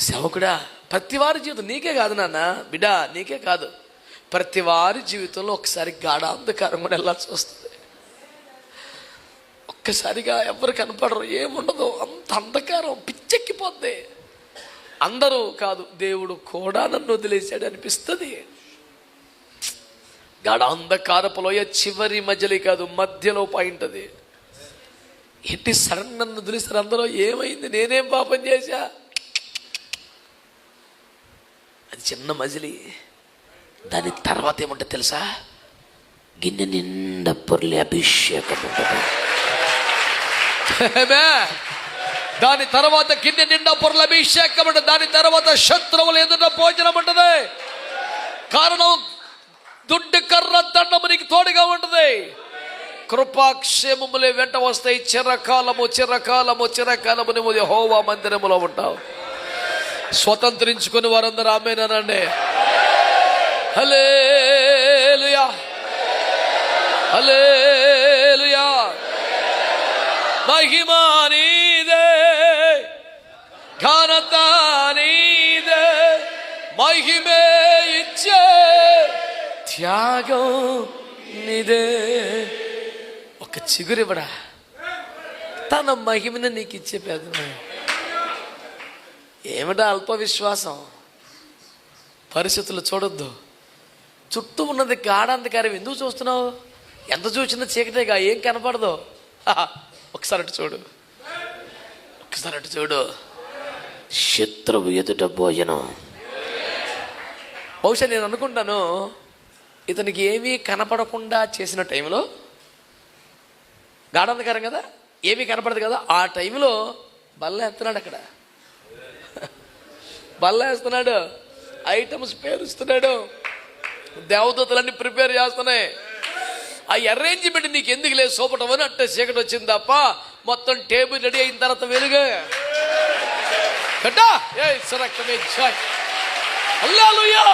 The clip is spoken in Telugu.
సేవకుడా, ప్రతి వారి జీవితం నీకే కాదు నాన్న, బిడ్డా నీకే కాదు, ప్రతి వారి జీవితంలో ఒకసారి గాఢాంధకారం కూడా వెళ్ళాల్సి వస్తుంది. ఒక్కసారిగా ఎవరు కనపడరు, ఏముండదు, అంత అంధకారం పిచ్చెక్కిపోద్ది. అందరూ కాదు, దేవుడు కూడా నన్ను వదిలేశాడు అనిపిస్తుంది. గాఢాంధకారపులోయ చివరి మధ్యలో కాదు, మధ్యలో పాయింట్ అది. ఏంటి సడన్ నన్ను వదిలేశారు అందరూ, ఏమైంది, నేనేం పాపం చేశా? అది చిన్న మజిలీ. దాని తర్వాత ఏముంటుంది తెలుసా? గిన్నె నిండా పొర్లి అభిషేకం ఉంటుంది. దాని తర్వాత గిన్నె నిండా పొర్ల అభిషేకం ఉంటుంది. దాని తర్వాత శత్రువులు ఎదుట భోజనం ఉంటుంది. కారణం దుడ్డు కర్ర దండము నీకు తోడుగా ఉంటుంది. కృపాక్షేమములే వెంట వస్తాయి. చిరకాలము చిరకాలము చిరకాలము నువ్వు యెహోవా మందిరములో ఉంటావు. స్వతంత్రించుకుని వారందరూ ఆమేనండి. హల్లెలూయా హల్లెలూయా. మహిమా నీదే, ఘనత నీదే, మహిమే ఇచ్చే త్యాగం నీదే. ఒక చిగురివడా తన మహిమను నీకు ఇచ్చే పేద. ఏమిటా అల్ప విశ్వాసం? పరిస్థితులు చూడొద్దు. చుట్టూ ఉన్నది గాఢాంధకారం. ఎందుకు చూస్తున్నావు? ఎంత చూసినా చీకటేగా, ఏం కనపడదు. ఒకసారి అటు చూడు, ఒకసారి అటు చూడు. శత్రువు ఎదుట భోజనం. బహుశా నేను అనుకుంటాను, ఇతనికి ఏమీ కనపడకుండా చేసిన టైంలో, గాఢాంధకారం కదా, ఏమీ కనపడదు కదా, ఆ టైంలో బల్ల ఎత్తున్నాడు. అక్కడ బల్ల వేస్తున్నాడు, ఐటమ్స్ పేరుస్తున్నాడు, దేవదూతలన్నీ ప్రిపేర్ చేస్తున్నాయి. ఆ అరేంజ్మెంట్ నీకు ఎందుకు లేదు సోపటం అని అంటే చీకటి వచ్చింది తప్ప, మొత్తం టేబుల్ రెడీ అయిన తర్వాత వెలుగు హల్లెలూయా.